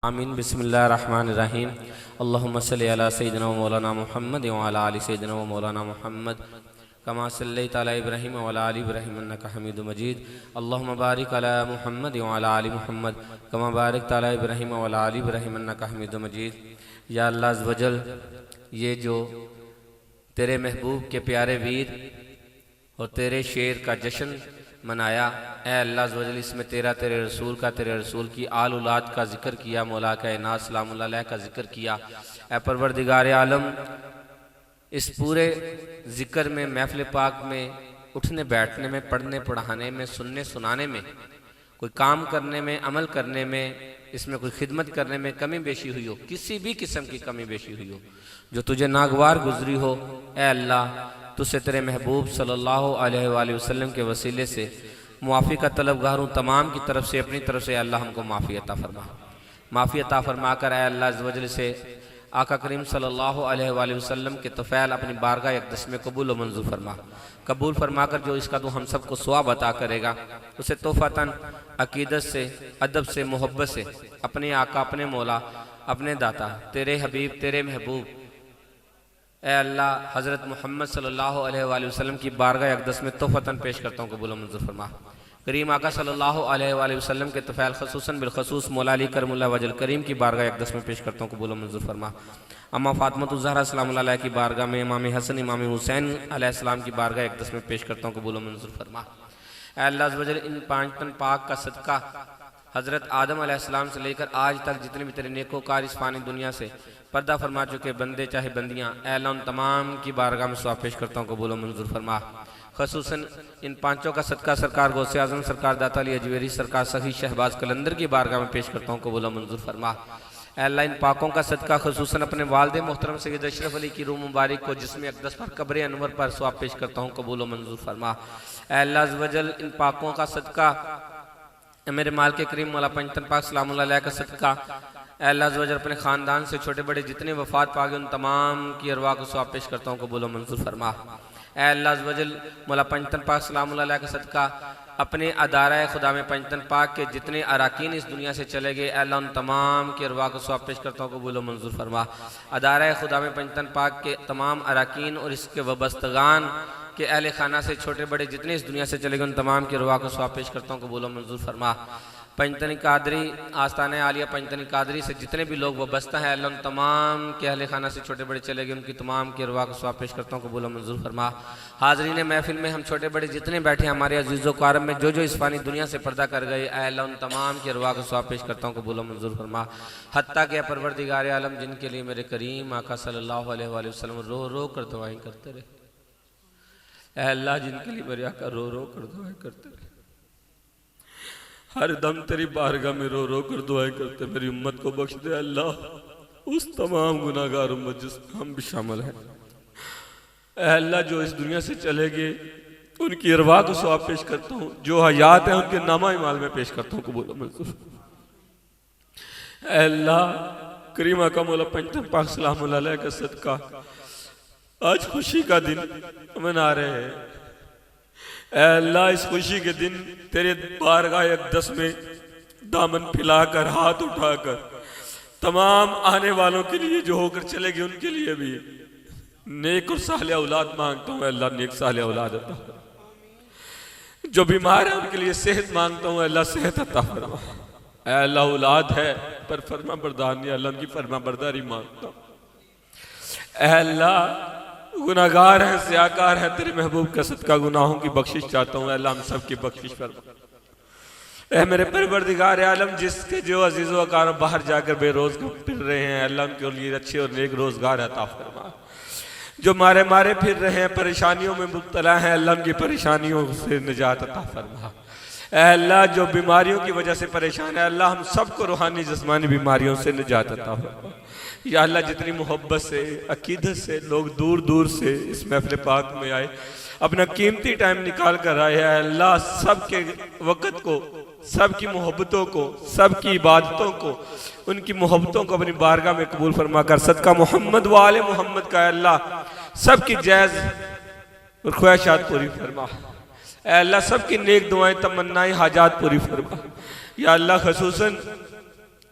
आमीन। बिस्मिल्लाहिर्रहमानिर्रहीम। अल्लाहुम्मा सल्लि अला सय्यिदिना व मौलाना मुहम्मद व अला आलि सय्यिदिना व मौलाना मुहम्मद कमा सल्लैता अला इब्राहीम व अला आलि इब्राहीम इन्नका हमीदुम मजीद। अल्लाहुम्मा बारिक अला मुहम्मद व अला आलि मुहम्मद कमा बारकता अला इब्राहीम व अला आलि इब्राहीम इन्नका हमीदुम मजीद। या अल्लाह अज़्ज़ व जल, ये जो तेरे महबूब के प्यारे वीर और तेरे शेर का जश्न मनाया, ए अल्लाह अज़्ज़ व जल, इसमें तेरे रसूल का, तेरे रसूल की आल औलाद का जिक्र किया, मौला कायनात सलामुल्लाह अलैह का जिक्र किया। ए परवरदिगार आलम, इस पूरे जिक्र में, महफिल पाक में, उठने बैठने में, पढ़ने पढ़ाने में, सुनने सुनाने में, कोई काम करने में, अमल करने में, इसमें कोई खिदमत करने में कमी बेशी हुई हो, किसी भी किस्म की कमी बेशी हुई हो, जो तुझे नागवार गुजरी हो, ए अल्लाह तुझसे तेरे महबूब सल्लल्लाहु अलैहि वसल्लम के वसीले से मुआफ़ी का तलबगार हूँ। तमाम की तरफ से, अपनी तरफ से अल्लाह हमको माफ़ी अता फरमा। माफ़ी अता फरमा कर ए अल्लाह अज़्ज़ व जल से आका करीम सल्लल्लाहु अलैहि वसल्लम के तफ़ैल अपनी बारगाह अक़दस में कबूल व मंजूर फरमा। कबूल फरमा कर जो इसका तो हम सबको सवाब अता करेगा, उसे तोहफ़तन अक़ीदत से, अदब से, मोहब्बत से अपने आका, अपने मौला, अपने दाता, तेरे हबीब, तेरे महबूब ए अल्लाह हज़रत मोहम्मद सल्लल्लाहु अलैहि वसल्लम की बारगाह अक़दस में तोहफ़तन पेश करता हूँ, कबूल व मंजूर फरमा। करीम आका सल्लल्लाहु अलैहि वसल्लम के तफ़ैल ख़ुसूसन बिलख़ुसूस मौला अली करमुल्लाह वजल करीम की बारगाह अक़दस में पेश करता हूँ, कबूल व मंजूर फरमा। अम्मा फ़ातिमतुज़ ज़हरा सलामुल्लाह अलैहा की बारगाह में इमाम हसन, इमाम हुसैन अलैहिस्सलाम की बारगाह अक़दस में पेश करता हूँ, कबूल व मंजूर फरमा। ए अल्लाह अज़्ज़ व जल, इन पाँच तन पाक का सदका हज़रत आदम अलैहिस्सलाम से लेकर आज तक जितने भी तेरे नेकोकार इस फ़ानी दुनिया से पर्दा फरमा चुके बंदे चाहे बंदियाँ, ए अल्लाह उन तमाम की बारगाह में सवाब पेश करता हूँ, कबूल व मंजूर फरमा। ख़ुसूसन इन पाँचों का सदका सरकार गौसे आज़म सरकार दाता अली अजमेरी सरकार सही शहबाज कलंदर की बारगाह में पेश करता हूँ, कबूल व मंजूर फरमा। ए अल्लाह इन पाकों का सदका ख़ुसूसन अपने वालिद मोहतरम सैयद अशरफ अली की रूह मुबारक को जिस्म अक़दस पर कब्र अनवर पर सवाब पेश करता हूँ, कबूल व मंजूर फरमा। ए अल्लाह अज़्ज़ व जल, इन पाकों का सदका मेरे माल के करीम मौला पंचतन पाक सलामुल्लाह अलैह का सदका ए अल्लाह अज़्ज़ व जल, अपने ख़ानदान से छोटे बड़े जितने वफ़ात पागे उन तमाम की अरवाह को सवाब पेश करता हूँ, कबूल व मंजूर फरमा। ए अल्लाह अज़्ज़ व जल, मौला पंचतन पाक सलामुल्लाह अलैह का सदका अपने अदारा खुदा में पंचतन पाक के जितने अराकीन इस दुनिया से चले गए, अल्लाह उन तमाम की अरवाह को सवाब पेश करता हूँ, कबूल व मंजूर फरमा। अदारा खुदा में पंचतन पाक के तमाम अराकीन और इसके वबस्तगान के अहले खाना से छोटे बड़े जितने इस दुनिया से चले गए उन तमाम की अरवाह को सवाब पेश करता हूँ, कबूल व मंजूर फरमा। पंचतनी कादरी आस्ताने आलिया पंचतनी कादरी से जितने भी लोग वबस्ता हैं, अल्लाह उन तमाम के अहले खाना से छोटे बड़े चले गए उनकी तमाम की अरवाह को सवाब पेश करता हूँ, कबूल व मंजूर फरमा। हाज़रीन महफिल में हम छोटे बड़े जितने बैठे हैं, हमारे अज़ीज़ो कारम में जो जो इस फ़ानी दुनिया से पर्दा कर गए, अल्लाह उन तमाम की अरवाह को सवाब पेश करता हूँ, कबूल व मंजूर फरमा। हत्ता के परवरदिगार आलम, जिनके लिए मेरे करीम आका सल्लल्लाहु अलैहि वसल्लम रो रो कर दुआएं करते रहे, अल्लाह जिनके लिए मेरे आका रो रो कर दुआएं करते रहे, हर दम तेरी बारगाह में रो रो कर दुआएं करते, मेरी उम्मत को बख्श दे अल्लाह, उस तमाम गुनाहगार उम्मत जिसमें हम भी शामिल हैं। अल्लाह जो इस दुनिया से चले गए उनकी अरवाह को सवाब पेश करता हूँ, जो हयात है उनके नामा इमाल में पेश करता हूँ, कबूल मंजूर। अल्लाह करीमा का मौला पंचतन पाक सलामुल्लाह अलैह का सदका आज खुशी का दिन मना रहे हैं, अल्लाह इस खुशी के दिन तेरे बारगाह अक़दस में दामन फैलाकर, हाथ उठाकर तमाम आने वालों के लिए जो होकर चले गए उनके लिए भी नेक और साले औलाद मांगता हूँ, अल्लाह नेक साले औलाद अता फरमा। जो बीमार है उनके लिए सेहत मांगता हूँ, अल्लाह सेहत अता फरमा। अल्लाह औलाद है पर फरमा बरदार नहीं, अल्लाह उनकी फरमा बरदारी मांगता हूँ। अल्लाह गुनाहगार है, ज़ियाकार है, तेरे महबूब का सदका गुनाहों की बख्शिश चाहता हूँ, अल्लाह हम सब की बख्शिश फरमा। ऐ मेरे परवरदिगार आलम, जिसके जो अजीज़ व अकार बाहर जाकर बेरोज़ फिर रहे हैं, अल्लाह उनके लिए अच्छे और नेक रोज़गार अता फरमा। जो मारे मारे फिर रहे हैं, परेशानियों में मुब्तला हैं, अल्लाह उनकी परेशानियों से निजात अता फरमा। अल्लाह जो बीमारियों की वजह से परेशान है, अल्लाह हम सबको रूहानी जिस्मानी बीमारियों से निजात अता फरमा। या अल्लाह जितनी मोहब्बत से, अकीदत से लोग दूर दूर से इस महफिल पाक में आए, अपना कीमती टाइम निकाल कर आए हैं, अल्लाह सबके वक़्त को, सबकी मोहब्बतों को, सबकी इबादतों को, उनकी मोहब्बतों को अपनी बारगाह में कबूल फरमा कर सदका मोहम्मद व आले मोहम्मद का अल्लाह सबकी जायज़ और ख्वाहिशात पूरी फरमा। अल्लाह सबकी नेक दुआएं, तमन्नाएं, हाजात पूरी फरमा। या अल्लाह ख़ुसूसन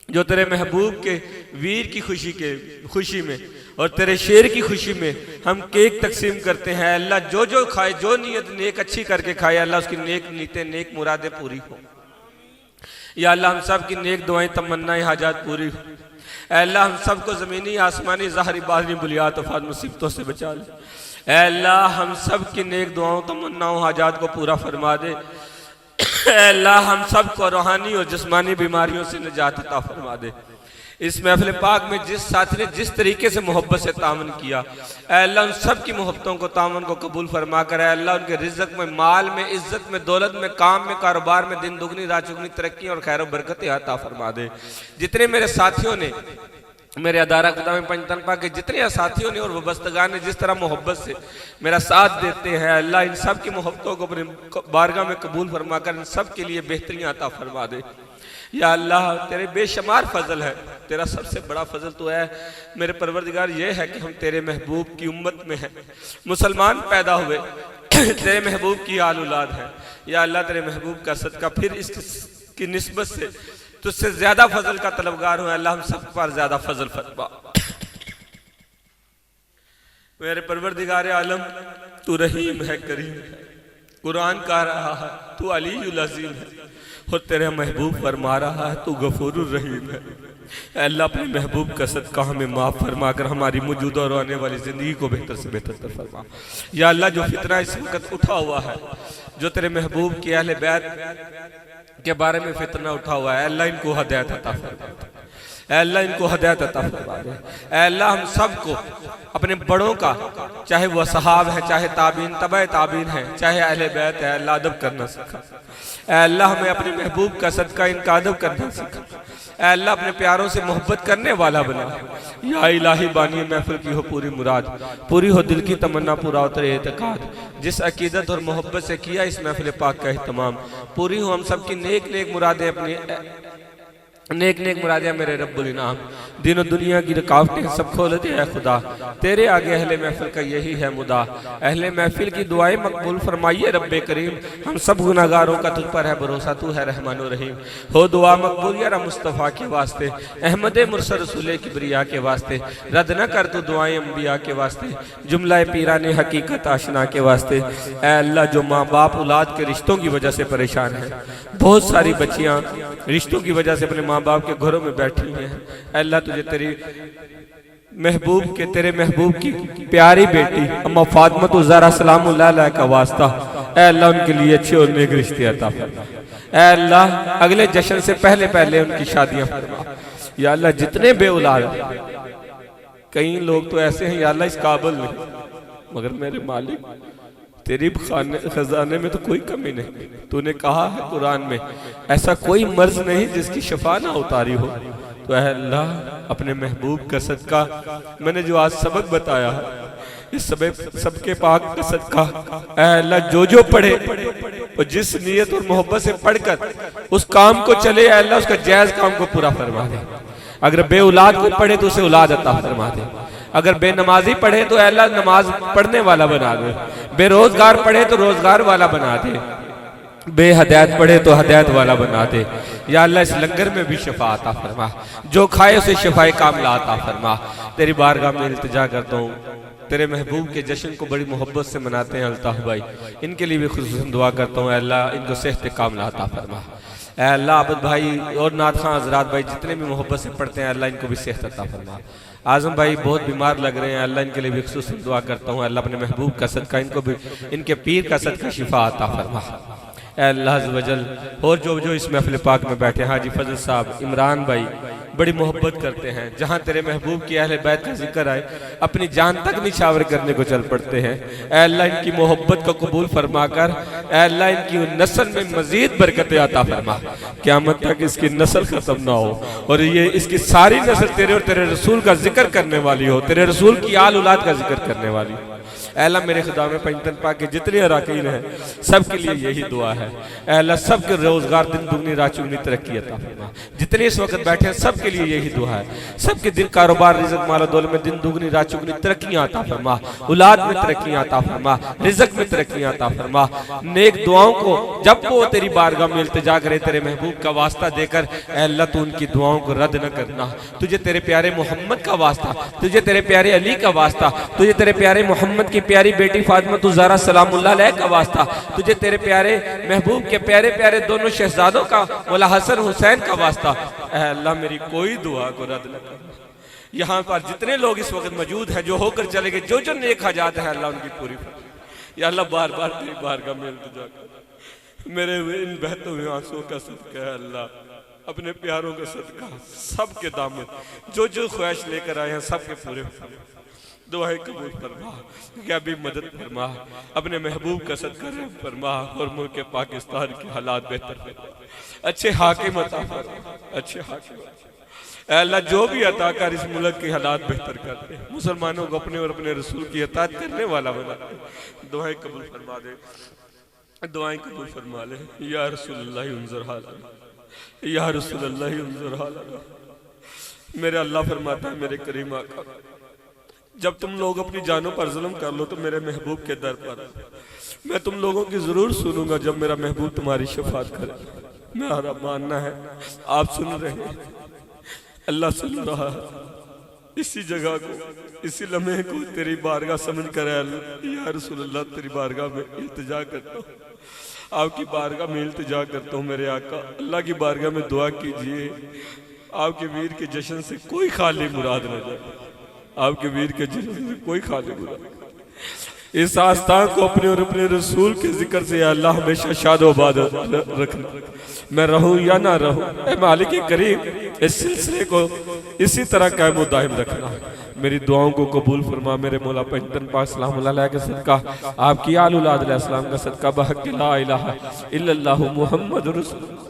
जो तेरे महबूब के वीर की खुशी में और तेरे शेर की खुशी में हम केक तकसीम करते हैं। अल्लाह जो जो खाए, जो नीयत नेक अच्छी करके खाए, अल्लाह उसकी नेक नीयतें नेक मुरादें पूरी हो। या अल्लाह हम सब की नेक दुआएं तमन्नाएं हाजात पूरी हो। अल्लाह हम सबको ज़मीनी आसमानी ज़ाहरी बाहरी बुलियात अफात मुसीबतों से बचा ले। अल्लाह हम सब की नेक दुआओं तमन्नाओं हाजात को पूरा फरमा दे। अल्लाह हम सब को रूहानी और जिस्मानी बीमारियों से निजात अता फरमा दे। इस महफिल पाक में जिस साथी ने जिस तरीके से मोहब्बत से तामन किया, अल्लाह उन सब की मोहब्बतों को तामन को कबूल फरमा कर अल्लाह उनके रिज़्क़ में, माल में, इज्जत में, दौलत में, काम में, कारोबार में दिन दुगनी रात चुगनी तरक्की और खैर बरकत अता फरमा दे। जितने मेरे साथियों ने मेरे अदारा खुदा में पंजतनपा के जितने साथियों ने और वबस्तगान ने जिस तरह मोहब्बत से मेरा साथ देते हैं, अल्लाह इन सब की मोहब्बतों को अपने बारगाह में कबूल फरमा कर इन सब के लिए बेहतरियाँ अता फरमा दे। या अल्लाह तेरे बेशुमार फजल है, तेरा सबसे बड़ा फजल तो है मेरे परवरदिगार ये है कि हम तेरे महबूब की उम्मत में हैं, मुसलमान पैदा हुए, तेरे महबूब की आल औलाद है। या अल्लाह तेरे महबूब का सदका फिर इसकी निस्बत से तुझसे ज्यादा फजल का तलबगार हो। अल्लाह हम सब पर ज्यादा फजल फरमा। मेरे परवरदिगार आलम तू रहीम है, करीम है, कुरान कह रहा है तू अलीयुल अज़ीम है और तेरा महबूब फरमा रहा है तू गफूरुर रहीम है। अल्लाह अपने महबूब का सदका हमें माफ़ फरमा कर हमारी मौजूदा और आने वाली ज़िंदगी को बेहतर से बेहतर फरमा। या अल्लाह जो फितना इस वक्त उठा हुआ है, जो तेरे महबूब के अहले बैत के बारे में फितना उठा हुआ है, अल्लाह इनको हदायत अता फरमा दे। अल्लाह इनको हदायत अता फरमा दे। अल्लाह हम सबको अपने बड़ों का, चाहे वह सहाब है, चाहे ताबीन तबे ताबीन है, चाहे अहले बैत है, अल्लाह अदब करना सिखा। अल्लाह हमें अपने महबूब का सदका इनका अदब करना सिखा। अल्लाह अपने प्यारों से मोहब्बत करने वाला बना। या इलाही बानी महफिल की हो पूरी मुराद, पूरी हो दिल की तमन्ना, पूरा हो तेरे एतकाद। जिस अकीदत और मोहब्बत से किया इस महफिल पाक का एहतमाम, पूरी हो हम सब की नेक नेक मुरादें, अपनी नेक नेक मुरादें मेरे रब्बुल इनाम। दिन और दुनिया की रुकावटें सब खोल दे है खुदा, तेरे आगे अहले महफिल का यही है मुदा। अहले महफिल की दुआएं मकबूल फरमाइए रब्बे करीम, हम सब गुनाहगारों का तुझ पर है भरोसा, तू है रहमान और रहीम। हो दुआ मकबूल या मुस्तफ़ा के वास्ते, अहमद मुरसल रसूल किबरिया के वास्ते, रद्द न कर तू दुआएं अंबिया के वास्ते, जुमला पीरान हकीकत आशना के वास्ते। ऐ अल्लाह जो माँ बाप औलाद के रिश्तों की वजह से परेशान है, बहुत सारी बच्चियाँ रिश्तों की वजह से अपने माँ बाप के घरों में बैठी हैं, अल्लाह तुझे तेरी महबूब के, तेरे महबूब की प्यारी बेटी अम्मा फातिमा ज़हरा सलामुल्लाह अलैहा का वास्ता, ऐ अल्लाह उनके लिए अच्छे और नेक रिश्ते अता फरमा। ऐ अल्लाह अगले जश्न से पहले पहले उनकी शादियां फरमा। या अल्लाह जितने बे औलाद, कई लोग तो ऐसे हैं या अल्लाह इस काबिल नहीं, मगर मेरे मालिक तेरी खजाने में तो कोई कमी नहीं। तूने कहा है कुरान में ऐसा कोई मर्ज नहीं जिसकी शफा ना उतारी हो। तो अल्लाह अपने महबूब का सदका, मैंने जो आज सबक बताया है, इस सबके पाक का सदका, अल्लाह जो जो पढ़े और जिस नीयत और मोहब्बत से पढ़कर उस काम को चले, अल्लाह उसका जायज काम को पूरा फरमा दे। अगर बे औलाद को पढ़े तो उसे औलाद अता फरमा दे। अगर बेनमाजी पढ़े तो अल्लाह नमाज पढ़ने वाला बना दे। बेरोजगार पढ़े तो रोजगार वाला बना दे। बेहदायत पढ़े तो हदायत वाला बना दे। या अल्लाह इस लंगर में भी शफा अता फरमा, जो खाए उसे शफाए कामला अता फरमा। तेरी बारगाह में इल्तिजा करता हूँ, तेरे महबूब के जश्न को बड़ी मोहब्बत से मनाते हैं अल्ताफ भाई, इनके लिए भी खुसूसन दुआ करता हूँ, अल्लाह इनको सेहत कामला अता फरमा। अल्लाह आबद भाई और नाथ खां हजरात भाई जितने भी मोहब्बत से पढ़ते हैं, अल्लाह इनको भी सेहत अता फरमा। आजम भाई बहुत बीमार लग रहे हैं, अल्लाह इनके लिए भी खुसूसन दुआ करता हूँ, अल्लाह अपने महबूब का सदका इनको भी, इनके पीर का सदका शिफा अता फरमा। अल्लाह अज़्ज़ वजल और जो जो इस महफिल पाक में बैठे, हाजी फजल साहब, इमरान भाई बड़ी मोहब्बत करते हैं, जहाँ तेरे महबूब की अहले बैत का जिक्र आए अपनी जान तक निछावर करने को चल पड़ते हैं। अल्लाह इनकी मोहब्बत को कबूल फरमा कर, अल्लाह इनकी नस्ल में मजीद बरकत अता फरमा, क़यामत तक इसकी नस्ल खत्म ना हो और ये इसकी सारी नस्ल तेरे और तेरे रसूल का जिक्र करने वाली हो, तेरे रसूल की आल औलाद का जिक्र करने वाली। अल्लाह मेरे खुदा में पंजतन पाक के जितने अरकान हैं सबके लिए यही दुआ है। अल्लाह सबके रोजगार दिन दुगनी रात चुगनी तरक्की अता फरमा। जितने इस वक्त बैठे हैं सबके लिए यही दुआ है। सबके दिन कारोबार रिज़्क़ माल दौलत में दिन दुगनी रात चुगनी तरक्कियां अता फरमा। औलाद में तरक्कियां अता फरमा। रिज़्क़ में तरक्कियां अता फरमा। नेक दुआओं को जब वो तेरी बारगाह में इल्तिजा करे तेरे महबूब का वास्ता देकर, अल्लाह तू उनकी दुआओं को रद्द न करना। तुझे तेरे प्यारे मोहम्मद का वास्ता, तुझे तेरे प्यारे अली का वास्ता, तुझे तेरे प्यारे मोहम्मद की प्यारी बेटी फातिमा ज़हरा सलामुल्लाह अलैहा का वास्ता, तुझे तेरे प्यारे महबूब के प्यारे प्यारे दोनों शहजादों का मौला हसन हुसैन का वास्ता, अल्लाह मेरी कोई दुआ को रद्द न करना। यहाँ पर जितने लोग इस वक्त मौजूद हैं जो होकर चले गए, जो जो नेक हाजात है अल्लाह उनकी पूरी फरमा। या अल्लाह बार बार तेरी बारगाह में इल्तिजा कर, मेरे इन बहते हुए आंसुओं का सदका है अल्लाह, अपने प्यारों का सदका सबके दामन जो जो ख्वाहिश लेकर आए हैं सबके पूरे दुआएं कबूल फरमा। क्या भी मदद फरमा, अपने महबूब का सदका फरमा और मुल्क पाकिस्तान के हालात बेहतर फरमा। अच्छे हाकिम अता फरमा, अच्छे हाकिम अल्लाह जो भी अता कर इस मुल्क के हालात बेहतर कर दे, मुसलमानों को अपने और अपने रसूल की अतात करने वाला बना दे। दुआएं कबूल फरमा दे, दुआएं कबूल फरमा ले। या रसूलुल्लाह उन्ज़ुर हालना, या रसूलुल्लाह उन्ज़ुर हालना। मेरे अल्लाह फरमाता है मेरे करीम आका, जब तुम लोग अपनी जानों पर जुल्म कर लो तो मेरे महबूब के दर पर मैं तुम लोगों की जरूर सुनूंगा जब मेरा महबूब तुम्हारी शफात करे। मेरा मानना है आप सुन रहे हैं, अल्लाह सुन रहा है। इसी जगह को, इसी लम्हे को तेरी बारगाह समझ कर या रसूलुल्लाह तेरी बारगाह में इल्तिजा करता हूँ, आपकी बारगाह में इल्तिजा करता हूँ। मेरे आका अल्लाह की बारगाह में दुआ कीजिए, आपके वीर के जश्न से कोई खाली मुराद न जाए, आपके वीर के जश्न से कोई खाली मुराद। इस आस्था को अपने और अपने रसूल के जिक्र से अल्लाह हमेशा शादोबाद रखना। मैं रहूं या ना रहूं, ऐ मालिक करीम इस सिलसिले को इसी तरह कायम दायम रखना। मेरी दुआओं को कबूल फरमा। मेरे मौला पंजतन पाक सलामुल्लाह अलैहि के सदका, आपकी आल औलाद अलैहि सलाम का सदका, बहक ला इलाहा इल्लल्लाहु मुहम्मदुर रसूलुल्लाह।